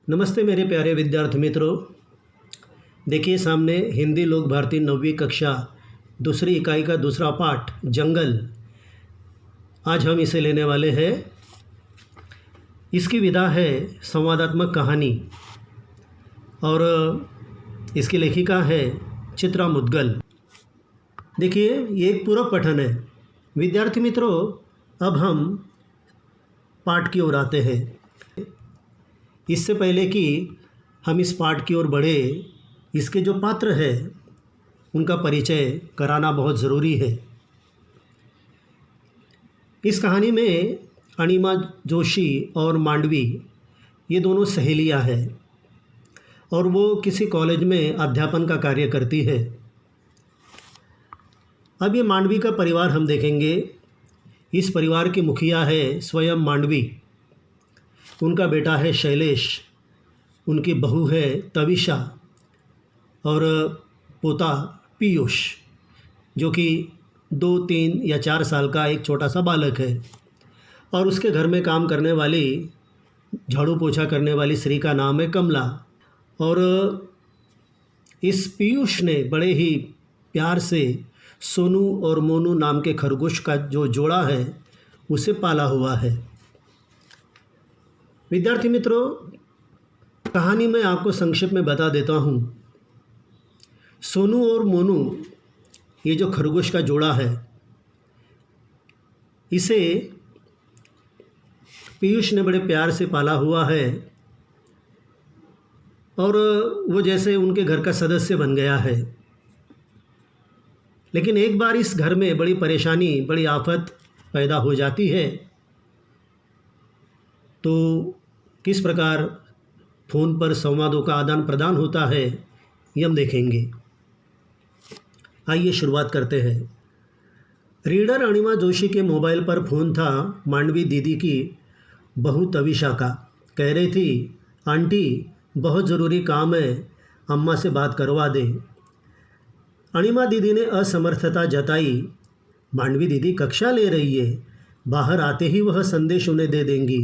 नमस्ते मेरे प्यारे विद्यार्थी मित्रों। देखिए सामने हिंदी लोक भारती 9वीं कक्षा दूसरी इकाई का दूसरा पाठ जंगल। आज हम इसे लेने वाले हैं। इसकी विधा है संवादात्मक कहानी और इसकी लेखिका है चित्रा मुद्गल। देखिए ये एक पूरक पठन है। विद्यार्थी मित्रों, अब हम पाठ की ओर आते हैं। इससे पहले कि हम इस पाठ की ओर बढ़े, इसके जो पात्र हैं उनका परिचय कराना बहुत ज़रूरी है। इस कहानी में अनिमा जोशी और मांडवी ये दोनों सहेलियां हैं और वो किसी कॉलेज में अध्यापन का कार्य करती है। अब ये मांडवी का परिवार हम देखेंगे। इस परिवार की मुखिया है स्वयं मांडवी, उनका बेटा है शैलेश, उनकी बहू है तविशा और पोता पीयूष जो कि 2, 3 या 4 साल का एक छोटा सा बालक है। और उसके घर में काम करने वाली, झाड़ू पोछा करने वाली स्त्री का नाम है कमला। और इस पीयूष ने बड़े ही प्यार से सोनू और मोनू नाम के खरगोश का जो जोड़ा है उसे पाला हुआ है। विद्यार्थी मित्रों, कहानी मैं आपको संक्षेप में बता देता हूँ। सोनू और मोनू ये जो खरगोश का जोड़ा है, इसे पीयूष ने बड़े प्यार से पाला हुआ है और वो जैसे उनके घर का सदस्य बन गया है। लेकिन एक बार इस घर में बड़ी परेशानी, बड़ी आफत पैदा हो जाती है। तो किस प्रकार फ़ोन पर संवादों का आदान प्रदान होता है ये हम देखेंगे। आइए शुरुआत करते हैं। रीडर अनिमा जोशी के मोबाइल पर फ़ोन था मांडवी दीदी की बहू तविशा का। कह रही थी, आंटी बहुत ज़रूरी काम है, अम्मा से बात करवा दे। अनिमा दीदी ने असमर्थता जताई। मांडवी दीदी कक्षा ले रही है, बाहर आते ही वह संदेश उन्हें दे देंगी।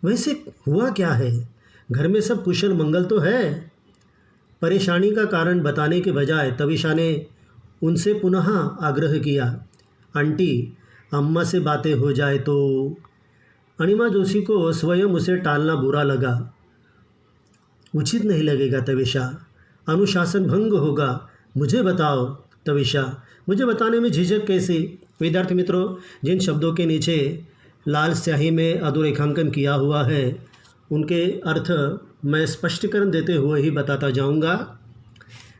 वैसे हुआ क्या है, घर में सब कुशल मंगल तो है? परेशानी का कारण बताने के बजाय तविशा ने उनसे पुनः आग्रह किया, आंटी अम्मा से बातें हो जाए तो। अनिमा जोशी को स्वयं उसे टालना बुरा लगा। उचित नहीं लगेगा तविशा, अनुशासन भंग होगा। मुझे बताओ तविशा, मुझे बताने में झिझक कैसी? विद्यार्थी मित्रों, जिन शब्दों के नीचे लाल स्याही में अधोरेखांकन किया हुआ है उनके अर्थ मैं स्पष्टीकरण देते हुए ही बताता जाऊंगा।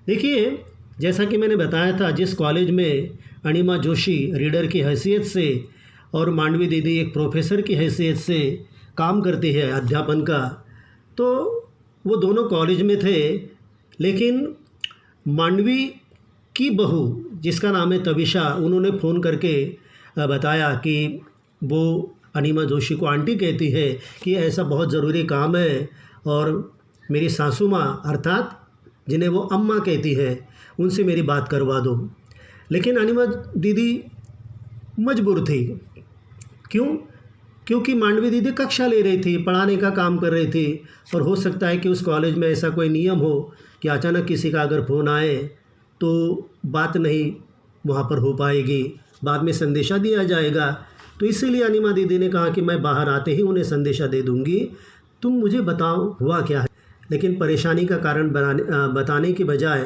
देखिए, जैसा कि मैंने बताया था, जिस कॉलेज में अनिमा जोशी रीडर की हैसियत से और मांडवी दीदी एक प्रोफेसर की हैसियत से काम करती है अध्यापन का, तो वो दोनों कॉलेज में थे। लेकिन मांडवी की बहू जिसका नाम है तविशा, उन्होंने फ़ोन करके बताया कि वो अनिमा जोशी को आंटी कहती है कि ऐसा बहुत ज़रूरी काम है और मेरी सासू माँ अर्थात जिन्हें वो अम्मा कहती है उनसे मेरी बात करवा दो। लेकिन अनिमा दीदी मजबूर थी। क्यों? क्योंकि मांडवी दीदी कक्षा ले रही थी, पढ़ाने का काम कर रही थी और हो सकता है कि उस कॉलेज में ऐसा कोई नियम हो कि अचानक किसी का अगर फ़ोन आए तो बात नहीं वहाँ पर हो पाएगी, बाद में संदेशा दिया जाएगा। तो इसीलिए अनिमा दीदी ने कहा कि मैं बाहर आते ही उन्हें संदेशा दे दूँगी, तुम मुझे बताओ हुआ क्या है। लेकिन परेशानी का कारण बताने के बजाय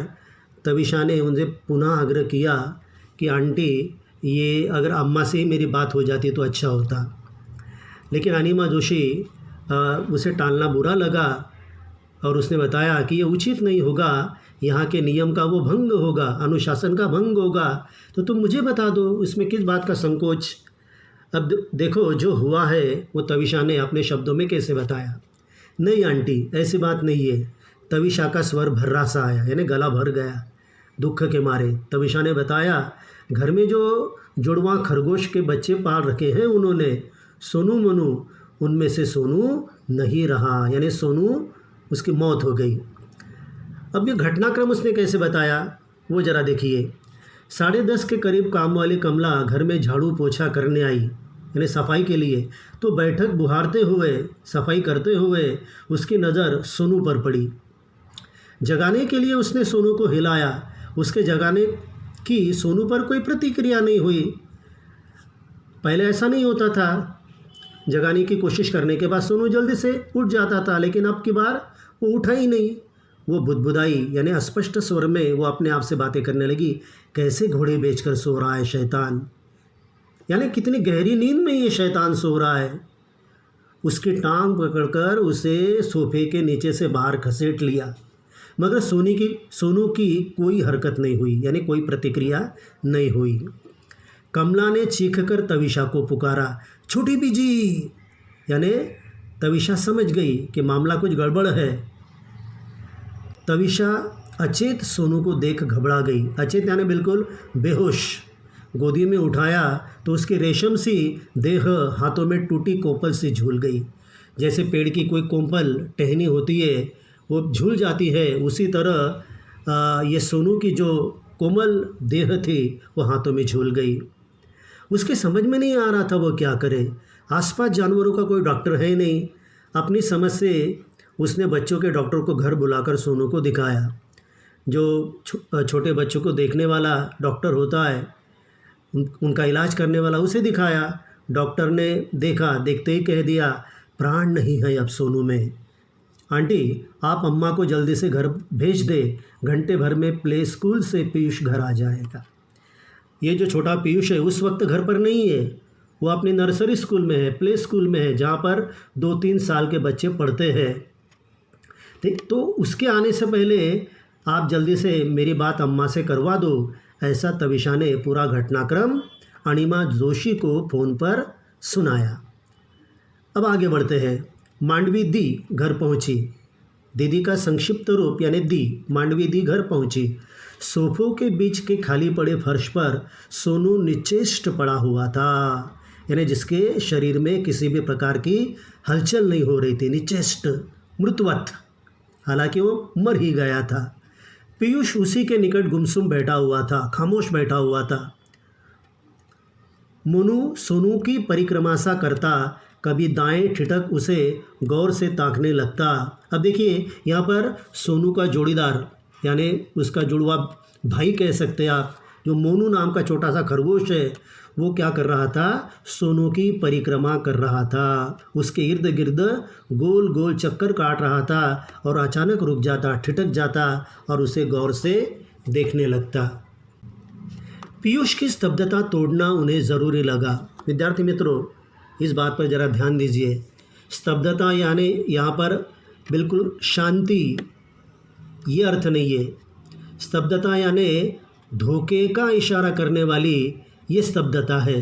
तविशा ने उनसे पुनः आग्रह किया कि आंटी ये अगर अम्मा से ही मेरी बात हो जाती तो अच्छा होता। लेकिन अनिमा जोशी उसे टालना बुरा लगा और उसने बताया कि ये उचित नहीं होगा, यहाँ के नियम का वो भंग होगा, अनुशासन का भंग होगा, तो तुम मुझे बता दो, इसमें किस बात का संकोच। अब देखो जो हुआ है वो तविशा ने अपने शब्दों में कैसे बताया। नहीं आंटी, ऐसी बात नहीं है। तविशा का स्वर भर्रा सा आया, यानी गला भर गया दुख के मारे। तविशा ने बताया, घर में जो जुड़वा खरगोश के बच्चे पाल रखे हैं उन्होंने, सोनू मोनू, उनमें से सोनू नहीं रहा, यानी सोनू उसकी मौत हो गई। अब ये घटनाक्रम उसने कैसे बताया वो ज़रा देखिए। 10:30 के करीब काम वाली कमला घर में झाड़ू पोछा करने आई, यानी सफाई के लिए। तो बैठक बुहारते हुए, सफाई करते हुए उसकी नज़र सोनू पर पड़ी। जगाने के लिए उसने सोनू को हिलाया। उसके जगाने की सोनू पर कोई प्रतिक्रिया नहीं हुई। पहले ऐसा नहीं होता था। जगाने की कोशिश करने के बाद सोनू जल्दी से उठ जाता था, लेकिन अब की बार वो उठा ही नहीं। वो बुदबुदाई यानी अस्पष्ट स्वर में वो अपने आप से बातें करने लगी। कैसे घोड़े बेचकर सो रहा है शैतान, यानी कितनी गहरी नींद में ये शैतान सो रहा है। उसकी टांग पकड़कर उसे सोफे के नीचे से बाहर घसीट लिया, मगर सोनू की कोई हरकत नहीं हुई, यानी कोई प्रतिक्रिया नहीं हुई। कमला ने चीखकर तविशा को पुकारा, छोटी बीजी। यानी तविशा समझ गई कि मामला कुछ गड़बड़ है। तविशा अचेत सोनू को देख घबरा गई। अचेत यानी बिल्कुल बेहोश। गोदी में उठाया तो उसकी रेशम सी देह हाथों में टूटी कोपल से झूल गई। जैसे पेड़ की कोई कोपल टहनी होती है वो झूल जाती है, उसी तरह ये सोनू की जो कोमल देह थी वो हाथों में झूल गई। उसके समझ में नहीं आ रहा था वो क्या करे। आसपास जानवरों का कोई डॉक्टर है नहीं। अपनी समझ से उसने बच्चों के डॉक्टर को घर बुलाकर सोनू को दिखाया। जो छोटे बच्चों को देखने वाला डॉक्टर होता है, उनका इलाज करने वाला, उसे दिखाया। डॉक्टर ने देखा, देखते ही कह दिया, प्राण नहीं है अब सोनू में। आंटी, आप अम्मा को जल्दी से घर भेज दे, घंटे भर में प्ले स्कूल से पीयूष घर आ जाएगा। ये जो छोटा पीयूष है उस वक्त घर पर नहीं है, वो अपनी नर्सरी स्कूल में है, प्ले स्कूल में है, जहाँ पर 2-3 साल के बच्चे पढ़ते हैं। तो उसके आने से पहले आप जल्दी से मेरी बात अम्मा से करवा दो। ऐसा तविशा ने पूरा घटनाक्रम अनिमा जोशी को फ़ोन पर सुनाया। अब आगे बढ़ते हैं। मांडवी दी घर पहुंची। दीदी का संक्षिप्त रूप यानी दी। मांडवी दी घर पहुंची। सोफों के बीच के खाली पड़े फर्श पर सोनू निश्चेष्ट पड़ा हुआ था, यानी जिसके शरीर में किसी भी प्रकार की हलचल नहीं हो रही थी। निश्चेष्ट, मृतवत, हालांकि वो मर ही गया था। पीयूष उसी के निकट गुमसुम बैठा हुआ था, खामोश बैठा हुआ था। मोनू सोनू की परिक्रमा सा करता, कभी दाएं ठिठक उसे गौर से ताकने लगता। अब देखिए यहाँ पर सोनू का जोड़ीदार यानी उसका जुड़वा भाई कह सकते हैं आप, जो मोनू नाम का छोटा सा खरगोश है, वो क्या कर रहा था, सोनू की परिक्रमा कर रहा था। उसके इर्द गिर्द गोल गोल चक्कर काट रहा था और अचानक रुक जाता, ठिठक जाता और उसे गौर से देखने लगता। पीयूष की स्तब्धता तोड़ना उन्हें ज़रूरी लगा। विद्यार्थी मित्रों, इस बात पर ज़रा ध्यान दीजिए। स्तब्धता यानी यहाँ पर बिल्कुल शांति, ये अर्थ नहीं है। स्तब्धता यानी धोखे का इशारा करने वाली ये स्तब्धता है,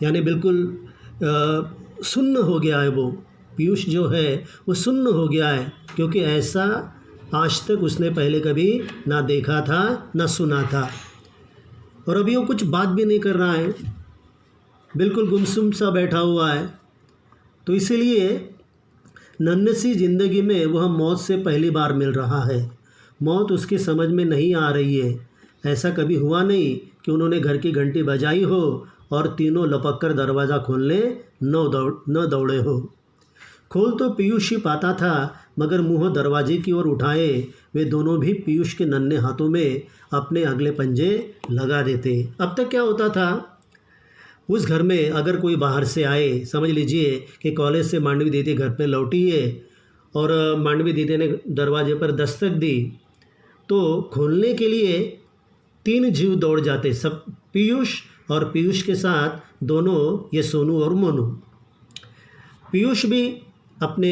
यानी बिल्कुल सुन्न हो गया है वो। पीयूष जो है वो सुन्न हो गया है, क्योंकि ऐसा आज तक उसने पहले कभी ना देखा था ना सुना था। और अभी वो कुछ बात भी नहीं कर रहा है, बिल्कुल गुमसुम सा बैठा हुआ है। तो इसीलिए नन्ही सी ज़िंदगी में वह मौत से पहली बार मिल रहा है। मौत उसकी समझ में नहीं आ रही है। ऐसा कभी हुआ नहीं कि उन्होंने घर की घंटी बजाई हो और तीनों लपक कर दरवाज़ा खोलने न दौड़े हो। खोल तो पीयूष ही पाता था, मगर मुँह दरवाजे की ओर उठाए वे दोनों भी पीयूष के नन्हे हाथों में अपने अगले पंजे लगा देते। अब तक क्या होता था, उस घर में अगर कोई बाहर से आए, समझ लीजिए कि कॉलेज से मांडवी दीदी घर पे लौटी है और मांडवी दीदी ने दरवाजे पर दस्तक दी, तो खोलने के लिए 3 जीव दौड़ जाते, सब पीयूष और पीयूष के साथ दोनों ये सोनू और मोनू। पीयूष भी अपने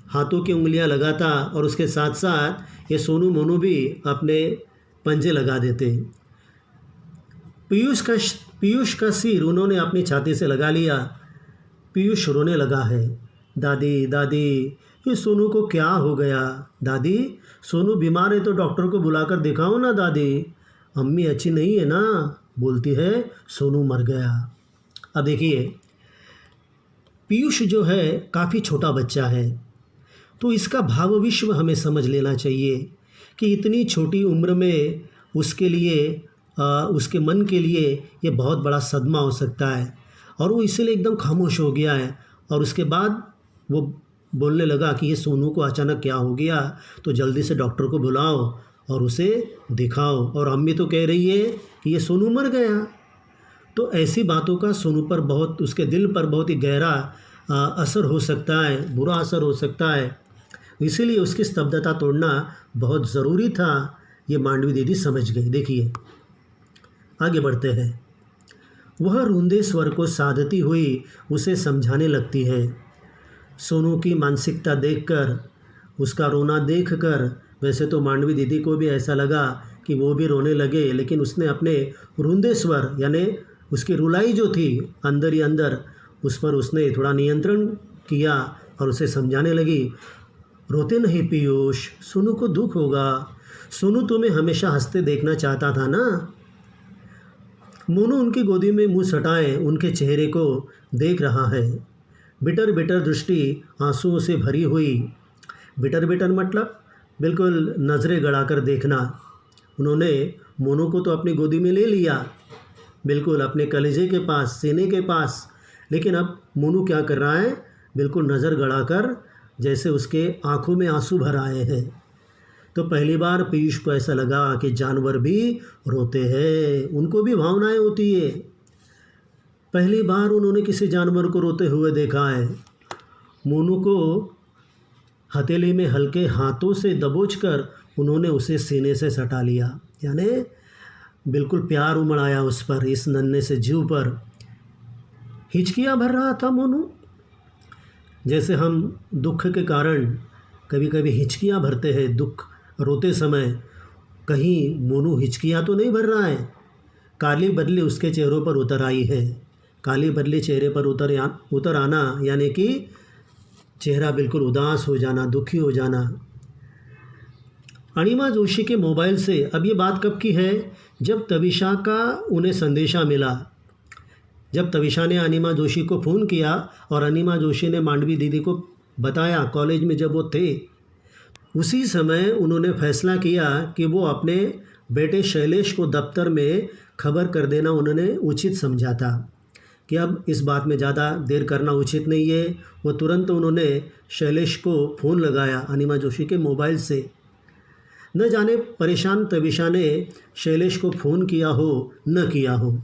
हाथों की उंगलियां लगाता और उसके साथ साथ ये सोनू मोनू भी अपने पंजे लगा देते। पीयूष का सिर उन्होंने अपनी छाती से लगा लिया। पीयूष रोने लगा है। दादी दादी, ये सोनू को क्या हो गया? दादी, सोनू बीमार है तो डॉक्टर को बुलाकर दिखाओ ना दादी। अम्मी अच्छी नहीं है ना, बोलती है सोनू मर गया। अब देखिए, पीयूष जो है काफ़ी छोटा बच्चा है, तो इसका भाव विश्व हमें समझ लेना चाहिए कि इतनी छोटी उम्र में उसके लिए उसके मन के लिए ये बहुत बड़ा सदमा हो सकता है। और वो इसीलिए एकदम खामोश हो गया है। और उसके बाद वो बोलने लगा कि ये सोनू को अचानक क्या हो गया, तो जल्दी से डॉक्टर को बुलाओ और उसे दिखाओ। और अम्मी तो कह रही है कि ये सोनू मर गया। तो ऐसी बातों का सोनू पर बहुत, उसके दिल पर बहुत ही गहरा असर हो सकता है, बुरा असर हो सकता है। इसीलिए उसकी स्तब्धता तोड़ना बहुत ज़रूरी था, ये मांडवी दीदी समझ गई। देखिए आगे बढ़ते हैं। वह रूंधे स्वर को साधती हुई उसे समझाने लगती है। सोनू की मानसिकता देखकर, उसका रोना देखकर, वैसे तो मांडवी दीदी को भी ऐसा लगा कि वो भी रोने लगे, लेकिन उसने अपने रूंधे स्वर यानी उसकी रुलाई जो थी अंदर ही अंदर, उस पर उसने थोड़ा नियंत्रण किया और उसे समझाने लगी, रोते नहीं पीयूष, सोनू को दुख होगा, सोनू तुम्हें हमेशा हंसते देखना चाहता था ना। मोनू उनकी गोदी में मुंह सटाए उनके चेहरे को देख रहा है। बिटर बिटर दृष्टि आंसुओं से भरी हुई। बिटर बिटर मतलब बिल्कुल नज़रें गड़ाकर देखना। उन्होंने मोनू को तो अपनी गोदी में ले लिया, बिल्कुल अपने कलेजे के पास, सीने के पास, लेकिन अब मोनू क्या कर रहा है, बिल्कुल नज़र गड़ाकर, जैसे उसके आंखों में आंसू भर आए हैं। तो पहली बार पीयूष को ऐसा लगा कि जानवर भी रोते हैं, उनको भी भावनाएं होती है। पहली बार उन्होंने किसी जानवर को रोते हुए देखा है। मोनू को हथेली में हल्के हाथों से दबोचकर उन्होंने उसे सीने से सटा लिया, यानी बिल्कुल प्यार उमड़ आया उस पर, इस नन्हे से जीव पर। हिचकियाँ भर रहा था मोनू, जैसे हम दुख के कारण कभी कभी हिचकियाँ भरते हैं दुख रोते समय, कहीं मोनू हिचकियाँ तो नहीं भर रहा है। काली बदली उसके चेहरों पर उतर आई है। काली बदली चेहरे पर उतर आना यानी कि चेहरा बिल्कुल उदास हो जाना, दुखी हो जाना। अणिमा जोशी के मोबाइल से, अब ये बात कब की है, जब तविषा का उन्हें संदेशा मिला। जब तविषा ने अणिमा जोशी को फ़ोन किया और अणिमा जोशी ने मांडवी दीदी को बताया, कॉलेज में जब वो थे, उसी समय उन्होंने फैसला किया कि वो अपने बेटे शैलेश को दफ्तर में खबर कर देना उन्होंने उचित समझा था, कि अब इस बात में ज़्यादा देर करना उचित नहीं है। वो तुरंत उन्होंने शैलेश को फ़ोन लगाया अणिमा जोशी के मोबाइल से। न जाने परेशान तविषा ने शैलेश को फ़ोन किया हो न किया हो।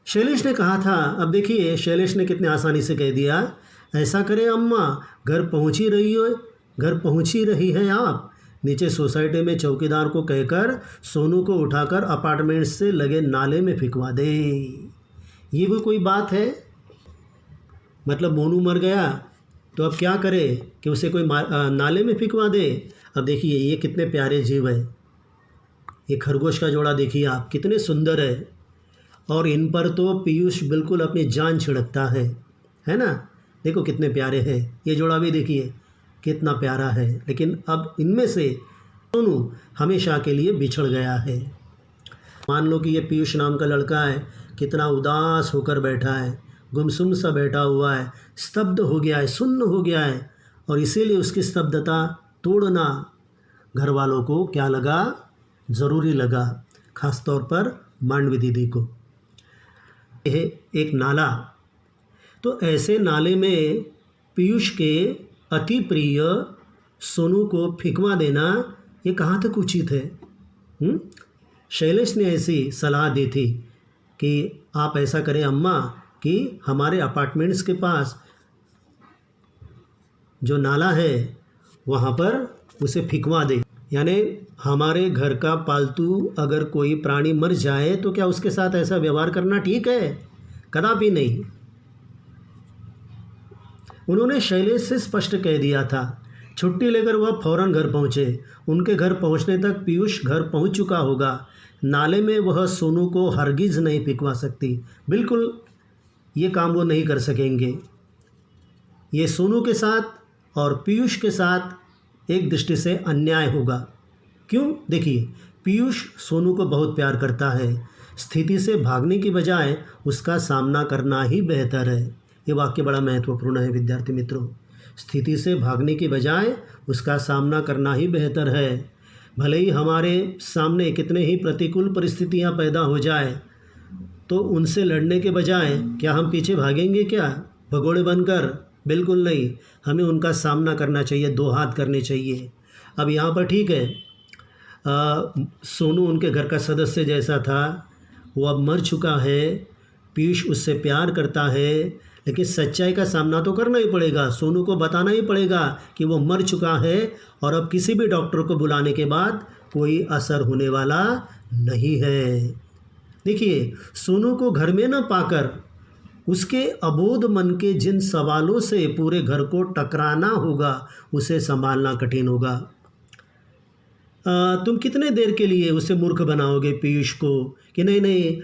शैलेश ने कहा था, अब देखिए शैलेश ने कितने आसानी से कह दिया, ऐसा करें अम्मा, घर पहुंच ही रही है आप, नीचे सोसाइटी में चौकीदार को कहकर सोनू को उठाकर अपार्टमेंट से लगे नाले में फेंकवा दे। ये भी कोई बात है? मतलब मोनू मर गया तो अब क्या करे कि उसे कोई नाले में फेंकवा दे। अब देखिए ये कितने प्यारे जीव है, ये खरगोश का जोड़ा देखिए आप, कितने सुंदर है, और इन पर तो पीयूष बिल्कुल अपनी जान छिड़कता है ना। देखो कितने प्यारे हैं, ये जोड़ा भी देखिए कितना प्यारा है। लेकिन अब इनमें से सोनू हमेशा के लिए बिछड़ गया है। मान लो कि ये पीयूष नाम का लड़का है, कितना उदास होकर बैठा है, गुमसुम सा बैठा हुआ है, स्तब्ध हो गया है, सुन्न हो गया है, और इसीलिए उसकी स्तब्धता तोड़ना घर वालों को क्या लगा, ज़रूरी लगा, ख़ास तौर पर मांडवी दीदी को। यह एक नाला, तो ऐसे नाले में पीयूष के अति प्रिय सोनू को फेंकवा देना ये कहाँ तक उचित है? शैलेश ने ऐसी सलाह दी थी कि आप ऐसा करें अम्मा कि हमारे अपार्टमेंट्स के पास जो नाला है वहाँ पर उसे फेंकवा दे, यानी हमारे घर का पालतू अगर कोई प्राणी मर जाए तो क्या उसके साथ ऐसा व्यवहार करना ठीक है? कदापि नहीं। उन्होंने शैलेश से स्पष्ट कह दिया था। छुट्टी लेकर वह फौरन घर पहुँचे। उनके घर पहुँचने तक पीयूष घर पहुँच चुका होगा। नाले में वह सोनू को हरगिज़ नहीं फेंकवा सकती, बिल्कुल ये काम वो नहीं कर सकेंगे। ये सोनू के साथ और पीयूष के साथ एक दृष्टि से अन्याय होगा। क्यों? देखिए पीयूष सोनू को बहुत प्यार करता है, स्थिति से भागने की बजाय उसका सामना करना ही बेहतर है। ये वाक्य बड़ा महत्वपूर्ण है विद्यार्थी मित्रों। स्थिति से भागने की बजाय उसका सामना करना ही बेहतर है। भले ही हमारे सामने कितने ही प्रतिकूल परिस्थितियां पैदा हो जाए, तो उनसे लड़ने के बजाय क्या हम पीछे भागेंगे क्या भगोड़े बनकर? बिल्कुल नहीं, हमें उनका सामना करना चाहिए, दो हाथ करने चाहिए। अब यहाँ पर ठीक है, सोनू उनके घर का सदस्य जैसा था, वो अब मर चुका है, पीयूष उससे प्यार करता है, लेकिन सच्चाई का सामना तो करना ही पड़ेगा। सोनू को बताना ही पड़ेगा कि वो मर चुका है और अब किसी भी डॉक्टर को बुलाने के बाद कोई असर होने वाला नहीं है। देखिए, सोनू को घर में न पाकर उसके अबोध मन के जिन सवालों से पूरे घर को टकराना होगा, उसे संभालना कठिन होगा। तुम कितने देर के लिए उसे मूर्ख बनाओगे पीयूष को कि नहीं नहीं,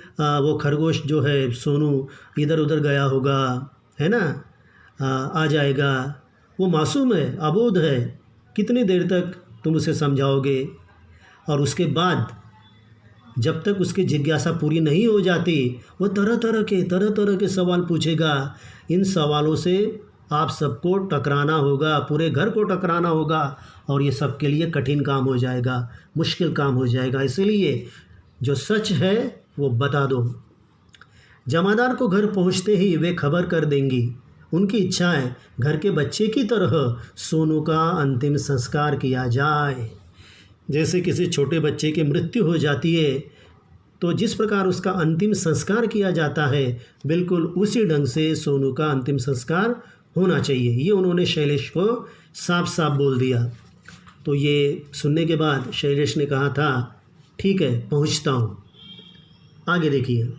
वो खरगोश जो है सोनू इधर उधर गया होगा, है ना, आ जाएगा, वो मासूम है, अबोध है। कितनी देर तक तुम उसे समझाओगे? और उसके बाद जब तक उसकी जिज्ञासा पूरी नहीं हो जाती, वो तरह तरह के सवाल पूछेगा। इन सवालों से आप सबको टकराना होगा, पूरे घर को टकराना होगा, और ये सबके लिए कठिन काम हो जाएगा, मुश्किल काम हो जाएगा। इसलिए जो सच है वो बता दो। जमादार को घर पहुंचते ही वे खबर कर देंगी। उनकी इच्छा है घर के बच्चे की तरह सोनू का अंतिम संस्कार किया जाए। जैसे किसी छोटे बच्चे की मृत्यु हो जाती है तो जिस प्रकार उसका अंतिम संस्कार किया जाता है, बिल्कुल उसी ढंग से सोनू का अंतिम संस्कार होना चाहिए। ये उन्होंने शैलेश को साफ साफ बोल दिया। तो ये सुनने के बाद शैलेश ने कहा था, ठीक है, पहुंचता हूँ। आगे देखिए,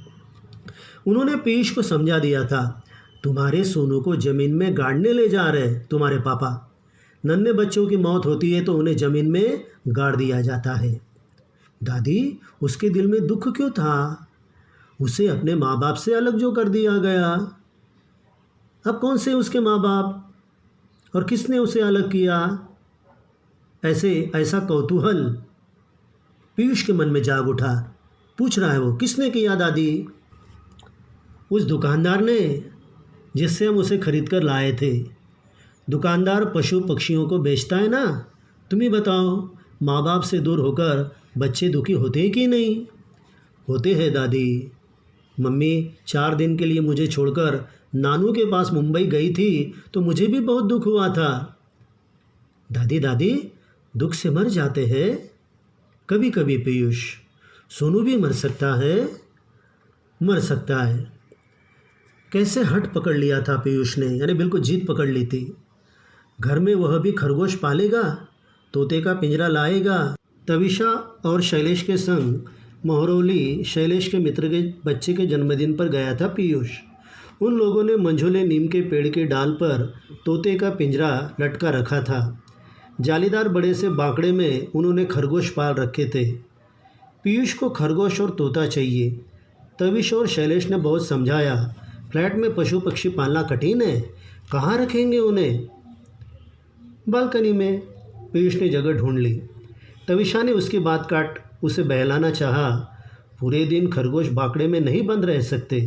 उन्होंने पीयूष को समझा दिया था, तुम्हारे सोनू को ज़मीन में गाड़ने ले जा रहे तुम्हारे पापा। नन्हे बच्चों की मौत होती है तो उन्हें ज़मीन में गाड़ दिया जाता है। दादी, उसके दिल में दुख क्यों था? उसे अपने माँ बाप से अलग जो कर दिया गया। अब कौन से उसके माँ बाप और किसने उसे अलग किया? ऐसा कौतूहल पीयूष के मन में जाग उठा। पूछ रहा है वो, किसने किया दादी? उस दुकानदार ने जिससे हम उसे खरीद कर लाए थे। दुकानदार पशु पक्षियों को बेचता है ना। तुम ही बताओ, माँ बाप से दूर होकर बच्चे दुखी होते हैं कि नहीं? होते हैं दादी। मम्मी 4 दिन के लिए मुझे छोड़कर नानू के पास मुंबई गई थी तो मुझे भी बहुत दुख हुआ था। दादी, दुख से मर जाते हैं कभी कभी पीयूष। सोनू भी मर सकता है। कैसे हट पकड़ लिया था पीयूष ने, यानी बिल्कुल जीत पकड़ ली थी। घर में वह भी खरगोश पालेगा, तोते का पिंजरा लाएगा। तविशा और शैलेश के संग महरौली शैलेश के मित्र के बच्चे के जन्मदिन पर गया था पीयूष। उन लोगों ने मंझोले नीम के पेड़ के डाल पर तोते का पिंजरा लटका रखा था। जालीदार बड़े से बांकड़े में उन्होंने खरगोश पाल रखे थे। पीयूष को खरगोश और तोता चाहिए। तविश और शैलेश ने बहुत समझाया, फ्लैट में पशु पक्षी पालना कठिन है, कहाँ रखेंगे उन्हें? बालकनी में। पीयूष ने जगह ढूंढ ली। तविशा ने उसकी बात काट उसे बहलाना चाहा। पूरे दिन खरगोश बांकड़े में नहीं बंद रह सकते,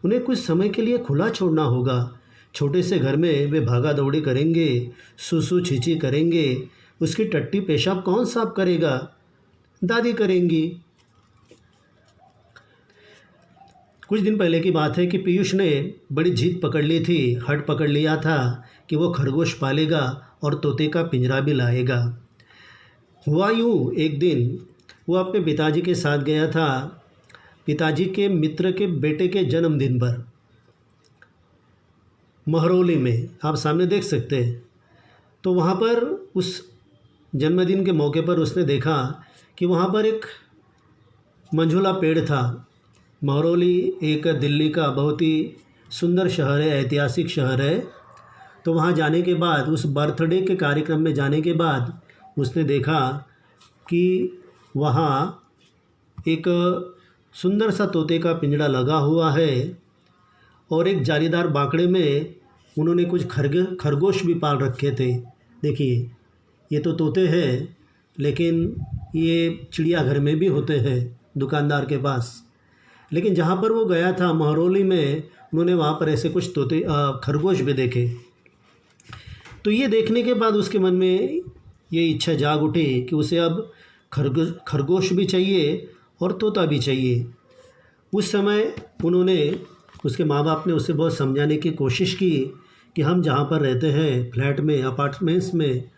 उन्हें कुछ समय के लिए खुला छोड़ना होगा। छोटे से घर में वे भागा दौड़ी करेंगे, सुसु छींची करेंगे। उसकी टट्टी पेशाब कौन साफ करेगा? दादी करेंगी। कुछ दिन पहले की बात है कि पीयूष ने बड़ी जीत पकड़ ली थी, हट पकड़ लिया था कि वो खरगोश पालेगा और तोते का पिंजरा भी लाएगा। हुआ यूँ, एक दिन वो अपने पिताजी के साथ गया था, पिताजी के मित्र के बेटे के जन्मदिन पर, महरौली में। आप सामने देख सकते हैं। तो वहाँ पर उस जन्मदिन के मौके पर उसने देखा कि वहाँ पर एक मंझोला पेड़ था। महरौली एक दिल्ली का बहुत ही सुंदर शहर है, ऐतिहासिक शहर है। तो वहाँ जाने के बाद, उस बर्थडे के कार्यक्रम में जाने के बाद उसने देखा कि वहाँ एक सुंदर सा तोते का पिंजरा लगा हुआ है और एक जालीदार बांकड़े में उन्होंने कुछ खरगोश भी पाल रखे थे। देखिए, ये तो तोते हैं, लेकिन ये चिड़ियाघर में भी होते हैं दुकानदार के पास। लेकिन जहाँ पर वो गया था महरौली में, उन्होंने वहाँ पर ऐसे कुछ तोते खरगोश भी देखे। तो ये देखने के बाद उसके मन में ये इच्छा जाग उठी कि उसे अब खरगोश भी चाहिए और तोता भी चाहिए। उस समय उसके माँ बाप ने उसे बहुत समझाने की कोशिश की कि हम जहाँ पर रहते हैं फ्लैट में, अपार्टमेंट्स में,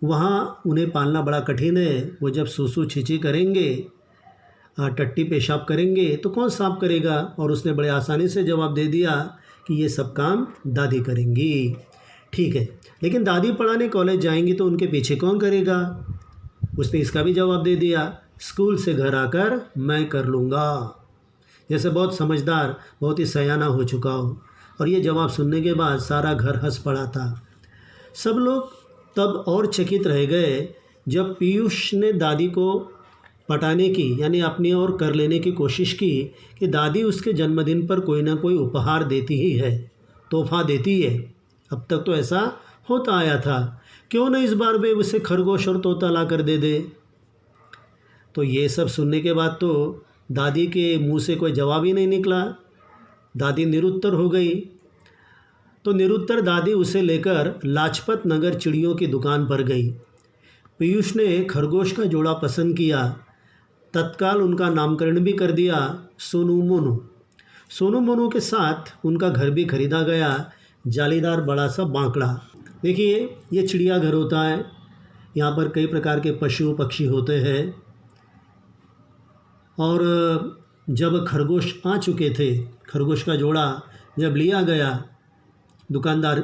वहाँ उन्हें पालना बड़ा कठिन है। वो जब सूसू छींची करेंगे, टट्टी पेशाब करेंगे तो कौन साफ करेगा। और उसने बड़े आसानी से जवाब दे दिया कि ये सब काम दादी करेंगी। ठीक है, लेकिन दादी पढ़ाने कॉलेज जाएंगी तो उनके पीछे कौन करेगा। उसने इसका भी जवाब दे दिया, स्कूल से घर आकर मैं कर लूँगा। जैसे बहुत समझदार, बहुत ही सयाना हो चुका हो। और ये जवाब सुनने के बाद सारा घर हंस पड़ा था। सब लोग तब और चकित रह गए जब पीयूष ने दादी को पटाने की, यानी अपनी ओर कर लेने की कोशिश की कि दादी उसके जन्मदिन पर कोई ना कोई उपहार देती ही है, तोहफा देती है। अब तक तो ऐसा होता आया था, क्यों न इस बार वे उसे खरगोश और तोता ला कर दे दे। तो ये सब सुनने के बाद तो दादी के मुंह से कोई जवाब ही नहीं निकला। दादी निरुत्तर हो गई। तो निरुत्तर दादी उसे लेकर लाजपत नगर चिड़ियों की दुकान पर गई। पीयूष ने खरगोश का जोड़ा पसंद किया। तत्काल उनका नामकरण भी कर दिया सोनू मोनू। सोनू मोनू के साथ उनका घर भी खरीदा गया, जालीदार बड़ा सा बांकड़ा। देखिए, ये चिड़िया घर होता है। यहाँ पर कई प्रकार के पशु पक्षी होते हैं। और जब खरगोश आ चुके थे, खरगोश का जोड़ा जब लिया गया दुकानदार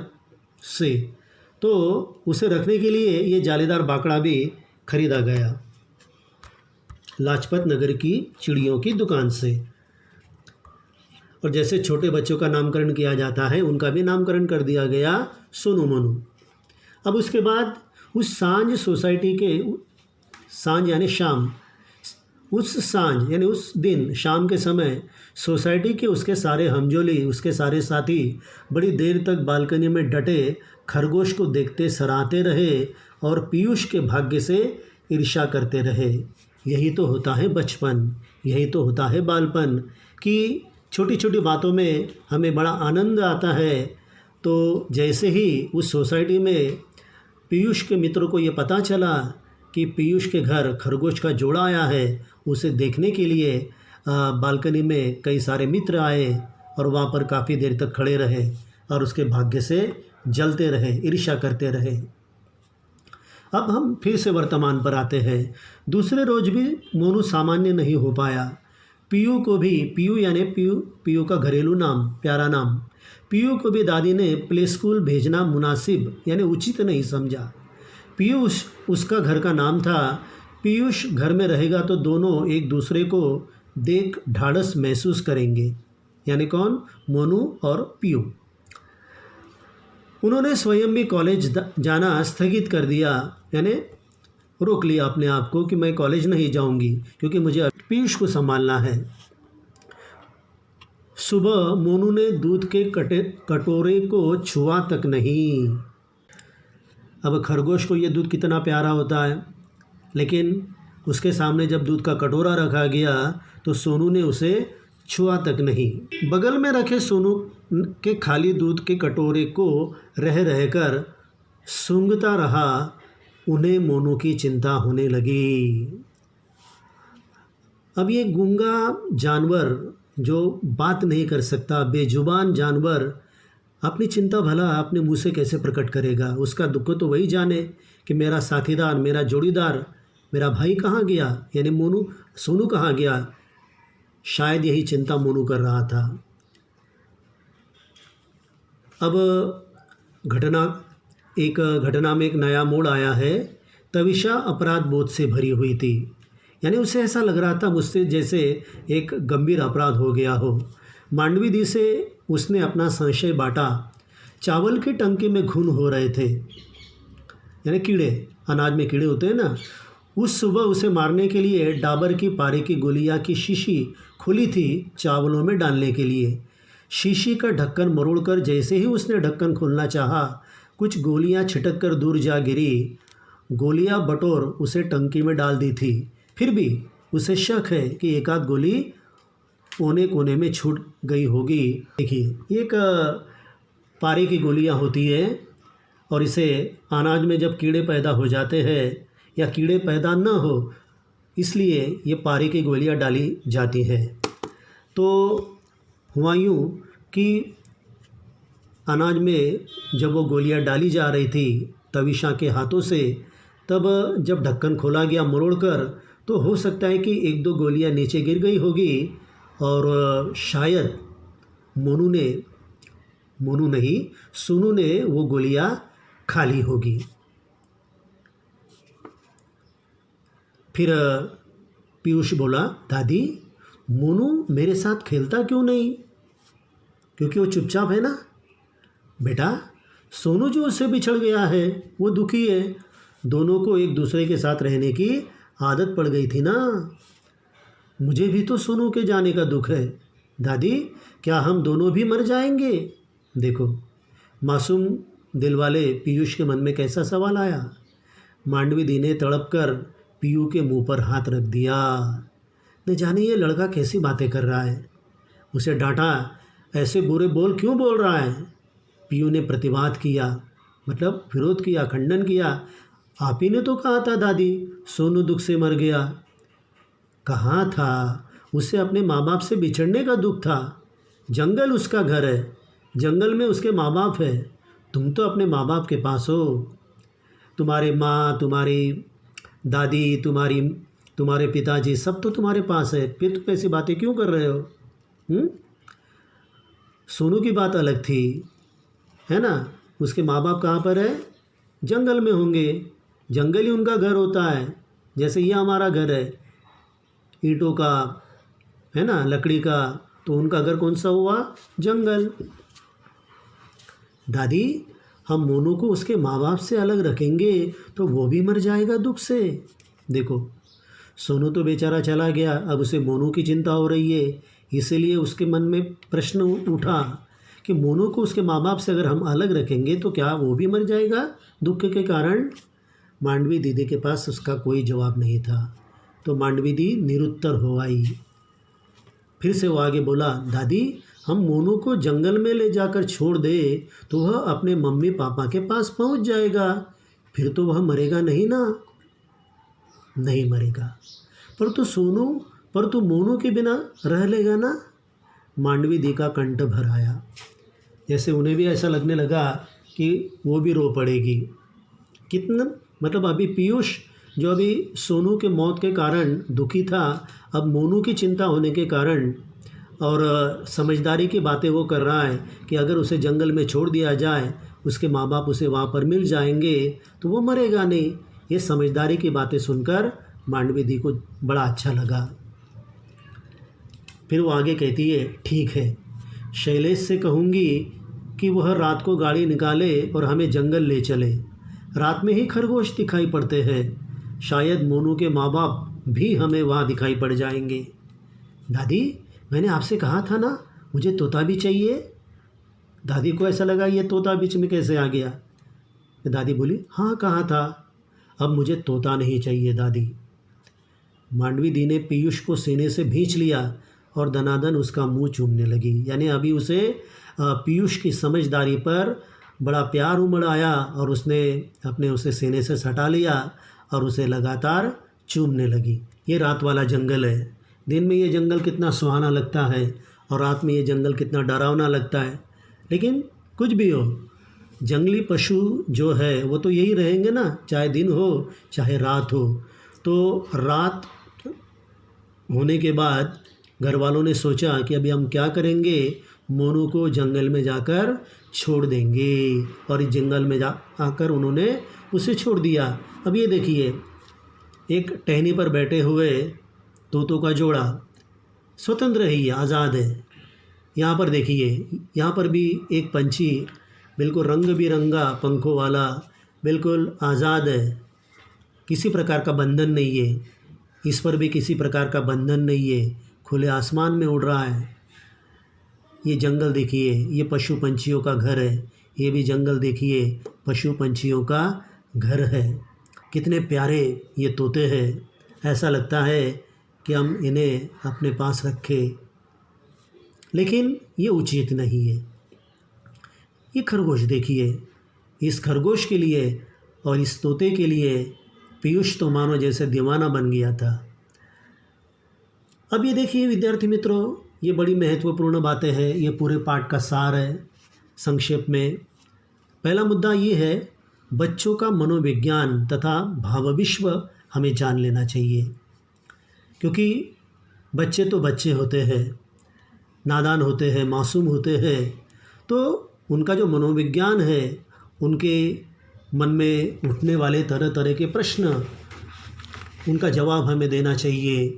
से, तो उसे रखने के लिए ये जालीदार बांकड़ा भी खरीदा गया लाजपत नगर की चिड़ियों की दुकान से। और जैसे छोटे बच्चों का नामकरण किया जाता है, उनका भी नामकरण कर दिया गया सोनू मोनू। अब उसके बाद उस सांझ सोसाइटी के, सांझ यानी शाम, उस सांझ यानी उस दिन शाम के समय सोसाइटी के उसके सारे हमजोली, उसके सारे साथी बड़ी देर तक बालकनी में डटे खरगोश को देखते सराहते रहे और पीयूष के भाग्य से ईर्ष्या करते रहे। यही तो होता है बचपन, यही तो होता है बालपन, कि छोटी छोटी बातों में हमें बड़ा आनंद आता है। तो जैसे ही उस सोसाइटी में पीयूष के मित्रों को ये पता चला कि पीयूष के घर खरगोश का जोड़ा आया है, उसे देखने के लिए बालकनी में कई सारे मित्र आए और वहाँ पर काफ़ी देर तक खड़े रहे और उसके भाग्य से जलते रहे, ईर्ष्या करते रहे। अब हम फिर से वर्तमान पर आते हैं। दूसरे रोज भी मोनू सामान्य नहीं हो पाया। पीयू को भी, पीयू यानी पीयू का घरेलू नाम, प्यारा नाम, पीयू को भी दादी ने प्ले स्कूल भेजना मुनासिब यानी उचित नहीं समझा। पीयूष उसका घर का नाम था। पीयूष घर में रहेगा तो दोनों एक दूसरे को देख ढाढ़स महसूस करेंगे, यानी कौन, मोनू और पीयू। उन्होंने स्वयं भी कॉलेज जाना स्थगित कर दिया, यानी रोक लिया अपने आप को कि मैं कॉलेज नहीं जाऊंगी क्योंकि मुझे पीयूष को संभालना है। सुबह मोनू ने दूध के कटोरे को छुआ तक नहीं। अब खरगोश को ये दूध कितना प्यारा होता है, लेकिन उसके सामने जब दूध का कटोरा रखा गया तो सोनू ने उसे छुआ तक नहीं। बगल में रखे सोनू के खाली दूध के कटोरे को रह रहकर सूंघता रहा। उन्हें मोनू की चिंता होने लगी। अब ये गूंगा जानवर जो बात नहीं कर सकता, बेजुबान जानवर, अपनी चिंता भला अपने मुंह से कैसे प्रकट करेगा। उसका दुख तो वही जाने कि मेरा साथीदार, मेरा जोड़ीदार, मेरा भाई कहाँ गया, यानी सोनू कहाँ गया। शायद यही चिंता मोनू कर रहा था। अब घटना में एक नया मोड़ आया है। तविषा अपराध बोध से भरी हुई थी, यानी उसे ऐसा लग रहा था मुझसे जैसे एक गंभीर अपराध हो गया हो। मांडवी दी से उसने अपना संशय बांटा। चावल की टंकी में घुन हो रहे थे, यानी कीड़े, अनाज में कीड़े होते हैं ना। उस सुबह उसे मारने के लिए डाबर की पारे की गोलियां की शीशी खुली थी चावलों में डालने के लिए। शीशी का ढक्कन मरोड़कर जैसे ही उसने ढक्कन खोलना चाहा, कुछ गोलियां छिटक कर दूर जा गिरी। गोलियां बटोर उसे टंकी में डाल दी थी। फिर भी उसे शक है कि एक आध गोली कोने कोने में छूट गई होगी। देखिए, एक पारे की गोलियां होती है और इसे अनाज में जब कीड़े पैदा हो जाते हैं या कीड़े पैदा न हो, इसलिए ये पारे की गोलियां डाली जाती हैं। तो हुआ यूँ कि अनाज में जब वो गोलियां डाली जा रही थी तविशा के हाथों से, तब जब ढक्कन खोला गया मरोड़कर, तो हो सकता है कि एक दो गोलियां नीचे गिर गई होगी और शायद मोनू नहीं, सोनू ने वो गोलियां खा ली होगी। फिर पीयूष बोला, दादी मोनू मेरे साथ खेलता क्यों नहीं? क्योंकि वो चुपचाप है ना। बेटा, सोनू जो उससे बिछड़ गया है वो दुखी है। दोनों को एक दूसरे के साथ रहने की आदत पड़ गई थी ना। मुझे भी तो सोनू के जाने का दुख है। दादी, क्या हम दोनों भी मर जाएंगे? देखो, मासूम दिल वाले पीयूष के मन में कैसा सवाल आया। मांडवी दी ने तड़प कर पीयू के मुंह पर हाथ रख दिया। न जाने ये लड़का कैसी बातें कर रहा है। उसे डांटा, ऐसे बुरे बोल क्यों बोल रहा है? पीयू ने प्रतिवाद किया, मतलब विरोध किया, खंडन किया। आप ही ने तो कहा था दादी, सोनू दुख से मर गया। कहाँ था? उसे अपने माँ बाप से बिछड़ने का दुख था। जंगल उसका घर है, जंगल में उसके माँ बाप है। तुम तो अपने माँ बाप के पास हो। तुम्हारे माँ, तुम्हारी दादी, तुम्हारे पिताजी सब तो तुम्हारे पास है। फिर तुम ऐसी बातें क्यों कर रहे हो? सोनू की बात अलग थी, है ना। उसके माँ बाप कहाँ पर है? जंगल में होंगे। जंगल ही उनका घर होता है। जैसे ये हमारा घर है ईंटों का, है ना, लकड़ी का, तो उनका घर कौन सा हुआ? जंगल। दादी, हम मोनू को उसके माँ बाप से अलग रखेंगे तो वो भी मर जाएगा दुख से। देखो, सोनू तो बेचारा चला गया, अब उसे मोनू की चिंता हो रही है। इसीलिए उसके मन में प्रश्न उठा कि मोनू को उसके माँ बाप से अगर हम अलग रखेंगे तो क्या वो भी मर जाएगा दुख के कारण? मांडवी दीदी के पास उसका कोई जवाब नहीं था, तो मांडवी दी निरुत्तर हो आई। फिर से वो आगे बोला, दादी, हम मोनू को जंगल में ले जाकर छोड़ दे तो वह अपने मम्मी पापा के पास पहुंच जाएगा। फिर तो वह मरेगा नहीं ना। नहीं मरेगा, पर तू मोनू के बिना रह लेगा ना। मांडवी दी का कंठ भर आया, जैसे उन्हें भी ऐसा लगने लगा कि वो भी रो पड़ेगी। कितना, मतलब अभी पीयूष जो अभी सोनू के मौत के कारण दुखी था, अब मोनू की चिंता होने के कारण और समझदारी की बातें वो कर रहा है कि अगर उसे जंगल में छोड़ दिया जाए, उसके माँ बाप उसे वहाँ पर मिल जाएंगे तो वो मरेगा नहीं। ये समझदारी की बातें सुनकर मांडवी दी को बड़ा अच्छा लगा। फिर वो आगे कहती है, ठीक है, शैलेश से कहूँगी कि वह रात को गाड़ी निकाले और हमें जंगल ले चले। रात में ही खरगोश दिखाई पड़ते हैं, शायद मोनू के माँ बाप भी हमें वहाँ दिखाई पड़ जाएंगे। दादी, मैंने आपसे कहा था ना मुझे तोता भी चाहिए। दादी को ऐसा लगा ये तोता बीच में कैसे आ गया। दादी बोली, हाँ कहा था, अब मुझे तोता नहीं चाहिए दादी। मांडवी दी ने पीयूष को सीने से भींच लिया और दनादन उसका मुंह चूमने लगी। यानी अभी उसे पीयूष की समझदारी पर बड़ा प्यार उमड़ आया और उसने उसे सीने से सटा लिया और उसे लगातार चूमने लगी। ये रात वाला जंगल है। दिन में ये जंगल कितना सुहाना लगता है और रात में ये जंगल कितना डरावना लगता है। लेकिन कुछ भी हो, जंगली पशु जो है वो तो यही रहेंगे ना, चाहे दिन हो चाहे रात हो। तो रात होने के बाद घर वालों ने सोचा कि अभी हम क्या करेंगे, मोनू को जंगल में जाकर छोड़ देंगे। और इस जंगल में आकर उन्होंने उसे छोड़ दिया। अब ये देखिए, एक टहनी पर बैठे हुए तोतों का जोड़ा स्वतंत्र है, ये आज़ाद है। यहाँ पर देखिए, यहाँ पर भी एक पंछी बिल्कुल रंग बिरंगा पंखों वाला बिल्कुल आज़ाद है, किसी प्रकार का बंधन नहीं है। इस पर भी किसी प्रकार का बंधन नहीं है, खुले आसमान में उड़ रहा है। ये जंगल देखिए, ये पशु पंछियों का घर है। ये भी जंगल देखिए, पशु पंछियों का घर है। कितने प्यारे ये तोते हैं, ऐसा लगता है कि हम इन्हें अपने पास रखें, लेकिन ये उचित नहीं है। ये खरगोश देखिए, इस खरगोश के लिए और इस तोते के लिए पीयूष तो मानो जैसे दीवाना बन गया था। अब ये देखिए विद्यार्थी मित्रों, ये बड़ी महत्वपूर्ण बातें हैं, ये पूरे पाठ का सार है। संक्षेप में पहला मुद्दा ये है, बच्चों का मनोविज्ञान तथा भावविश्व हमें जान लेना चाहिए, क्योंकि बच्चे तो बच्चे होते हैं, नादान होते हैं, मासूम होते हैं, तो उनका जो मनोविज्ञान है, उनके मन में उठने वाले तरह तरह के प्रश्न, उनका जवाब हमें देना चाहिए।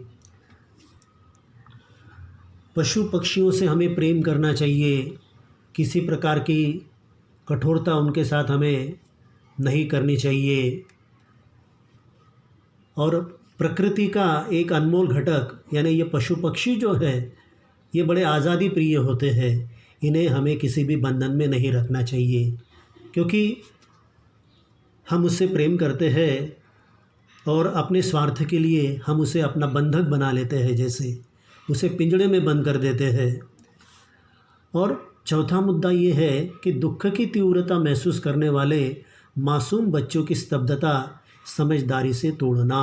पशु पक्षियों से हमें प्रेम करना चाहिए, किसी प्रकार की कठोरता उनके साथ हमें नहीं करनी चाहिए। और प्रकृति का एक अनमोल घटक यानी ये पशु पक्षी जो है, ये बड़े आज़ादी प्रिय होते हैं, इन्हें हमें किसी भी बंधन में नहीं रखना चाहिए, क्योंकि हम उससे प्रेम करते हैं और अपने स्वार्थ के लिए हम उसे अपना बंधक बना लेते हैं, जैसे उसे पिंजड़े में बंद कर देते हैं। और चौथा मुद्दा ये है कि दुख की तीव्रता महसूस करने वाले मासूम बच्चों की स्तब्धता समझदारी से तोड़ना।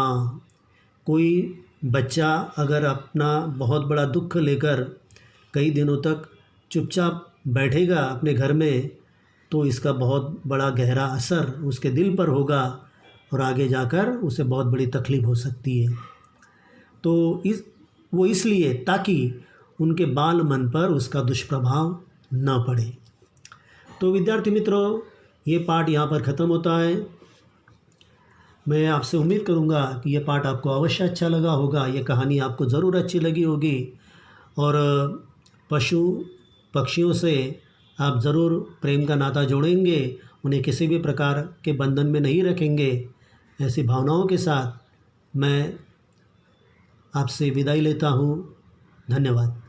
कोई बच्चा अगर अपना बहुत बड़ा दुख लेकर कई दिनों तक चुपचाप बैठेगा अपने घर में, तो इसका बहुत बड़ा गहरा असर उसके दिल पर होगा और आगे जाकर उसे बहुत बड़ी तकलीफ़ हो सकती है। तो वो इसलिए ताकि उनके बाल मन पर उसका दुष्प्रभाव न पड़े। तो विद्यार्थी मित्रों, ये पाठ यहाँ पर ख़त्म होता है। मैं आपसे उम्मीद करूँगा कि ये पाठ आपको अवश्य अच्छा लगा होगा, ये कहानी आपको ज़रूर अच्छी लगी होगी और पशु पक्षियों से आप ज़रूर प्रेम का नाता जोड़ेंगे, उन्हें किसी भी प्रकार के बंधन में नहीं रखेंगे। ऐसी भावनाओं के साथ मैं आपसे विदाई लेता हूँ। धन्यवाद।